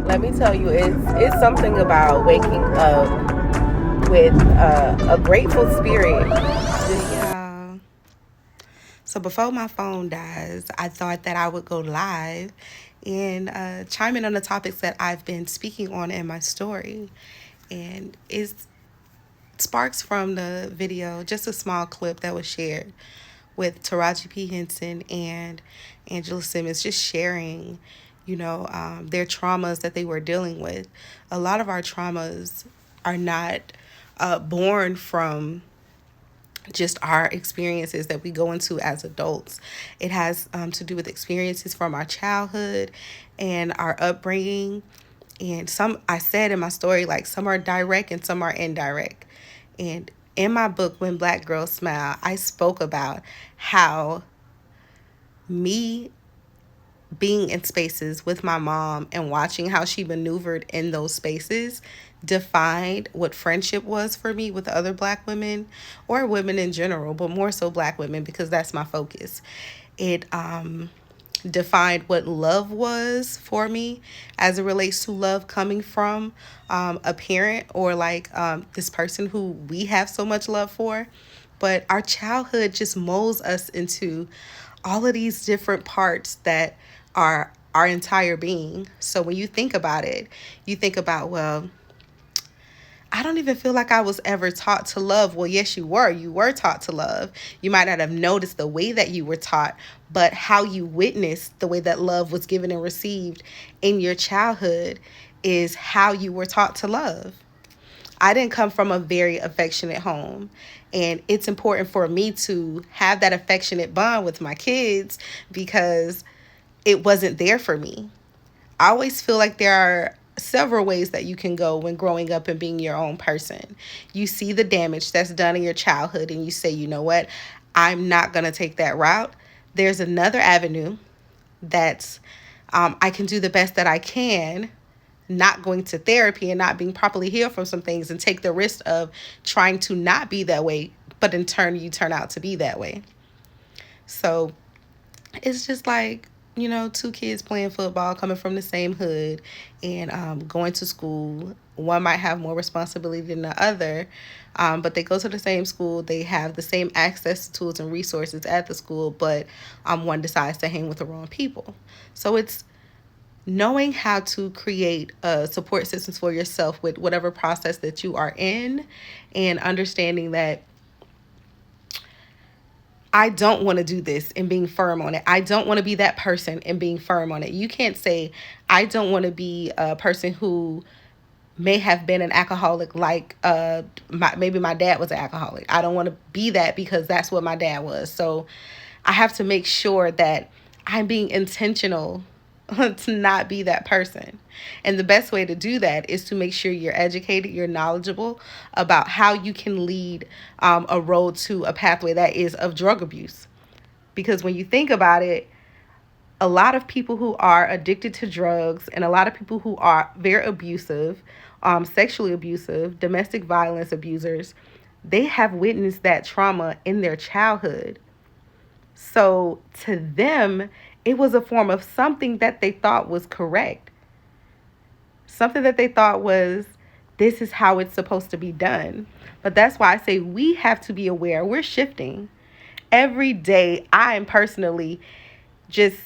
Let me tell you, it's something about waking up with a grateful spirit. Yeah. So before my phone dies, I thought that I would go live and chime in on the topics that I've been speaking on in my story. And it sparks from the video, just a small clip that was shared with Taraji P. Henson and Angela Simmons, just sharing, their traumas that they were dealing with. A lot of our traumas are not born from just our experiences that we go into as adults. It has to do with experiences from our childhood and our upbringing. And some, I said in my story, like some are direct and some are indirect. And in my book, When Black Girls Smile, I spoke about how me being in spaces with my mom and watching how she maneuvered in those spaces defined what friendship was for me with other black women or women in general, but more so black women because that's my focus. It defined what love was for me as it relates to love coming from a parent or like this person who we have so much love for. But our childhood just molds us into all of these different parts that are our entire being. So when you think about it, you think about, well, I don't even feel like I was ever taught to love. Well, yes, you were. You were taught to love. You might not have noticed the way that you were taught, but how you witnessed the way that love was given and received in your childhood is how you were taught to love. I didn't come from a very affectionate home. And it's important for me to have that affectionate bond with my kids because it wasn't there for me. I always feel like there are several ways that you can go when growing up and being your own person. You see the damage that's done in your childhood and you say, you know what, I'm not going to take that route. There's another avenue that's I can do the best that I can, not going to therapy and not being properly healed from some things and take the risk of trying to not be that way, but in turn you turn out to be that way. So it's just like, two kids playing football, coming from the same hood, and going to school. One might have more responsibility than the other, but they go to the same school. They have the same access to tools and resources at the school, but one decides to hang with the wrong people. So it's knowing how to create support systems for yourself with whatever process that you are in, and understanding that I don't want to do this and being firm on it. I don't want to be that person and being firm on it. You can't say, I don't want to be a person who may have been an alcoholic like maybe my dad was an alcoholic. I don't want to be that because that's what my dad was. So I have to make sure that I'm being intentional to not be that person. And the best way to do that is to make sure you're educated, you're knowledgeable about how you can lead a road to a pathway that is of drug abuse. Because when you think about it, a lot of people who are addicted to drugs and a lot of people who are very abusive, sexually abusive, domestic violence abusers, they have witnessed that trauma in their childhood. So to them, it was a form of something that they thought was correct, something that they thought was, this is how it's supposed to be done. But that's why I say we have to be aware. We're shifting. Every day, I am personally just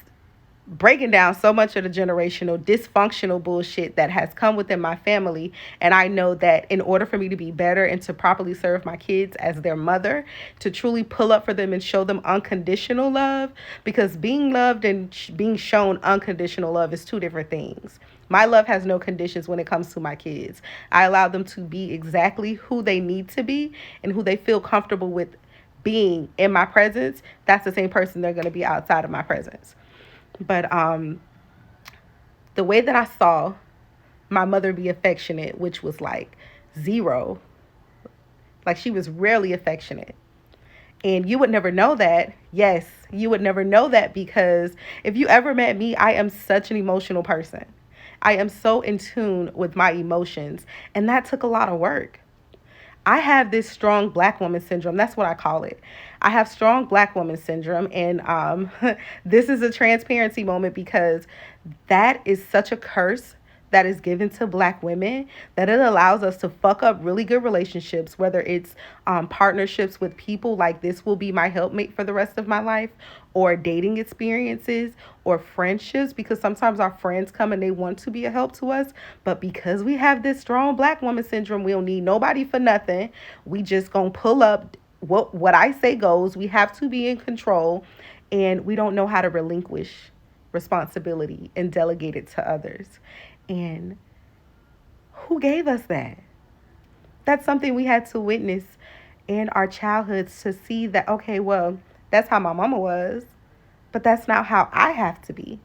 breaking down so much of the generational dysfunctional bullshit that has come within my family. And I know that in order for me to be better and to properly serve my kids as their mother, to truly pull up for them and show them unconditional love, because being loved and being shown unconditional love is two different things. My love has no conditions when it comes to my kids. I allow them to be exactly who they need to be and who they feel comfortable with being in my presence. That's the same person they're going to be outside of my presence. But the way that I saw my mother be affectionate, which was like zero, like she was rarely affectionate. And you would never know that. Yes, you would never know that because if you ever met me, I am such an emotional person. I am so in tune with my emotions. And that took a lot of work. I have this strong black woman syndrome. That's what I call it. I have strong black woman syndrome. And this is a transparency moment because that is such a curse that is given to Black women, that it allows us to fuck up really good relationships, whether it's partnerships with people like this will be my helpmate for the rest of my life, or dating experiences, or friendships, because sometimes our friends come and they want to be a help to us, but because we have this strong Black woman syndrome, we don't need nobody for nothing. We just gonna pull up. What I say goes. We have to be in control, and we don't know how to relinquish responsibility and delegate it to others. And who gave us that? That's something we had to witness in our childhoods, to see that, okay, well, that's how my mama was, but that's not how I have to be.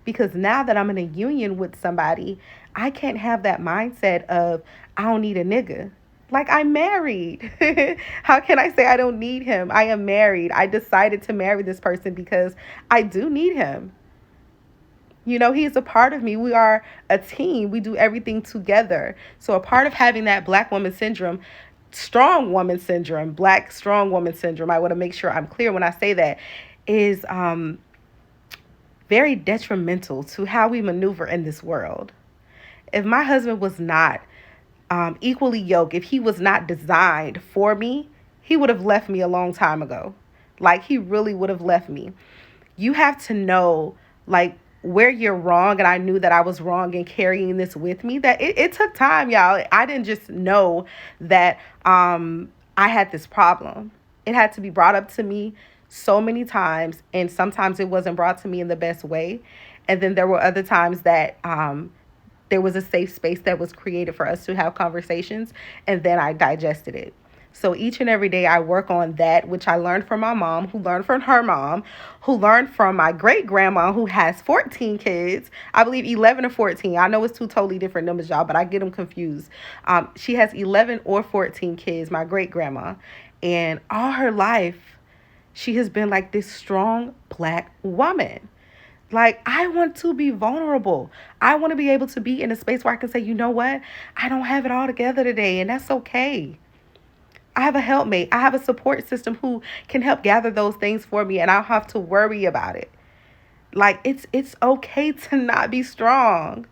Because now that I'm in a union with somebody, I can't have that mindset of, I don't need a nigga. Like, I'm married. How can I say I don't need him? I am married. I decided to marry this person because I do need him. You know, he is a part of me. We are a team. We do everything together. So a part of having that Black woman syndrome, strong woman syndrome, Black strong woman syndrome, I want to make sure I'm clear when I say that, is very detrimental to how we maneuver in this world. If my husband was not equally yoked, if he was not designed for me, he would have left me a long time ago. Like, he really would have left me. You have to know, like, where you're wrong. And I knew that I was wrong in carrying this with me, that it took time, y'all. I didn't just know that I had this problem. It had to be brought up to me so many times, and sometimes it wasn't brought to me in the best way. And then there were other times that there was a safe space that was created for us to have conversations, and then I digested it. So each and every day I work on that, which I learned from my mom, who learned from her mom, who learned from my great grandma, who has 14 kids. I believe 11 or 14. I know it's two totally different numbers, y'all, but I get them confused. She has 11 or 14 kids, my great grandma. And all her life, she has been like this strong Black woman. Like, I want to be vulnerable. I want to be able to be in a space where I can say, you know what? I don't have it all together today, and that's okay. I have a helpmate. I have a support system who can help gather those things for me, and I don't have to worry about it. Like, it's okay to not be strong.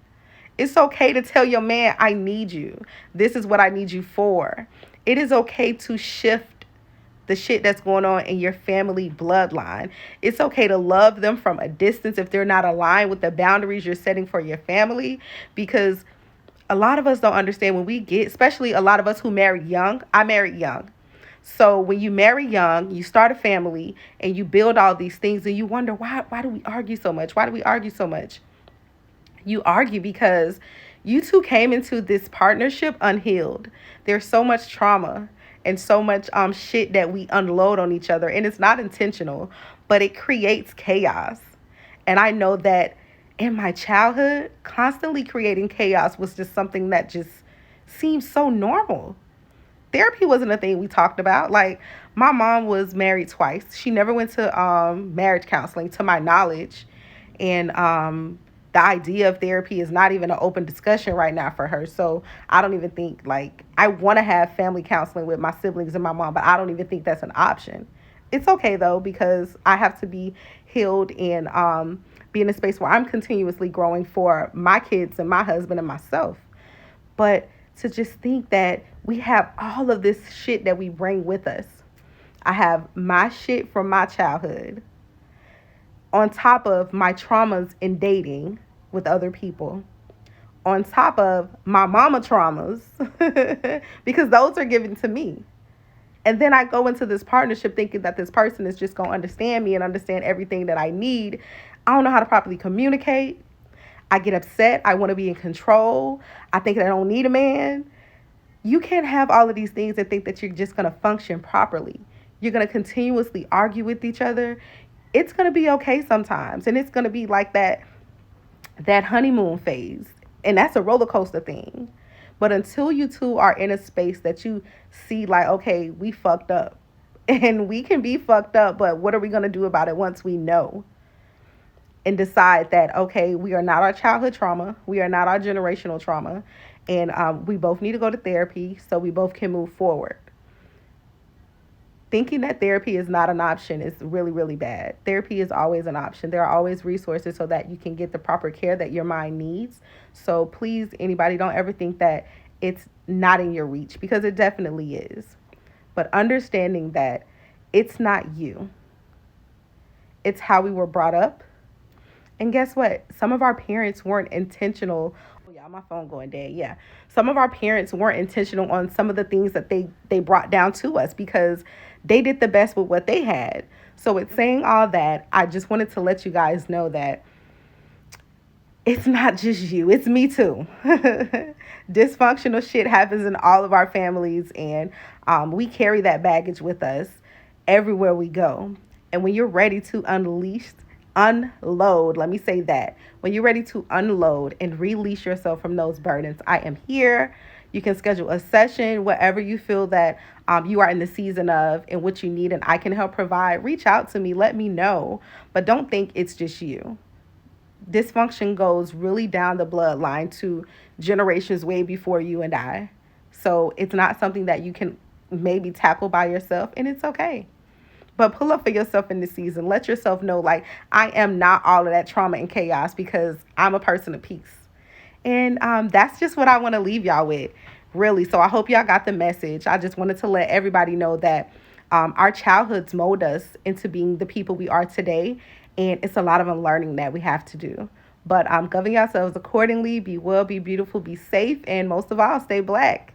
It's okay to tell your man, I need you. This is what I need you for. It is okay to shift the shit that's going on in your family bloodline. It's okay to love them from a distance if they're not aligned with the boundaries you're setting for your family, because a lot of us don't understand when we get, especially a lot of us who married young. I married young. So when you marry young, you start a family and you build all these things, and you wonder, why do we argue so much? Why do we argue so much? You argue because you two came into this partnership unhealed. There's so much trauma and so much shit that we unload on each other, and it's not intentional, but it creates chaos. And I know that in my childhood, constantly creating chaos was just something that just seemed so normal. Therapy wasn't a thing we talked about. Like, my mom was married twice. She never went to marriage counseling, to my knowledge. And the idea of therapy is not even an open discussion right now for her. So I don't even think, like, I want to have family counseling with my siblings and my mom, but I don't even think that's an option. It's okay, though, because I have to be healed and be in a space where I'm continuously growing for my kids and my husband and myself. But to just think that we have all of this shit that we bring with us. I have my shit from my childhood on top of my traumas in dating with other people, on top of my mama traumas, because those are given to me. And then I go into this partnership thinking that this person is just going to understand me and understand everything that I need. I don't know how to properly communicate. I get upset. I want to be in control. I think that I don't need a man. You can't have all of these things and think that you're just going to function properly. You're going to continuously argue with each other. It's going to be okay sometimes. And it's going to be like that honeymoon phase. And that's a roller coaster thing. But until you two are in a space that you see like, okay, we fucked up. And we can be fucked up, but what are we going to do about it once we know? And decide that, okay, we are not our childhood trauma. We are not our generational trauma. And we both need to go to therapy so we both can move forward. thinking that therapy is not an option is really, really bad. Therapy is always an option. There are always resources so that you can get the proper care that your mind needs. So please, anybody, don't ever think that it's not in your reach, because it definitely is. But understanding that it's not you, it's how we were brought up. And guess what? Some of our parents weren't intentional. Oh yeah, my phone going dead. Yeah. Some of our parents weren't intentional on some of the things that they brought down to us, because they did the best with what they had. So it's saying all that, I just wanted to let you guys know that it's not just you, it's me too. Dysfunctional shit happens in all of our families, and we carry that baggage with us everywhere we go. And when you're ready to unload, let me say that. When you're ready to unload and release yourself from those burdens, I am here. You can schedule a session, whatever you feel that you are in the season of and what you need, and I can help provide. Reach out to me, let me know. But don't think it's just you. Dysfunction goes really down the bloodline to generations way before you and I. So it's not something that you can maybe tackle by yourself, and it's okay. But pull up for yourself in this season. Let yourself know, like, I am not all of that trauma and chaos, because I'm a person of peace. And that's just what I want to leave y'all with, really. So I hope y'all got the message. I just wanted to let everybody know that our childhoods mold us into being the people we are today. And it's a lot of unlearning that we have to do. But govern yourselves accordingly. Be well, be beautiful, be safe, and most of all, stay black.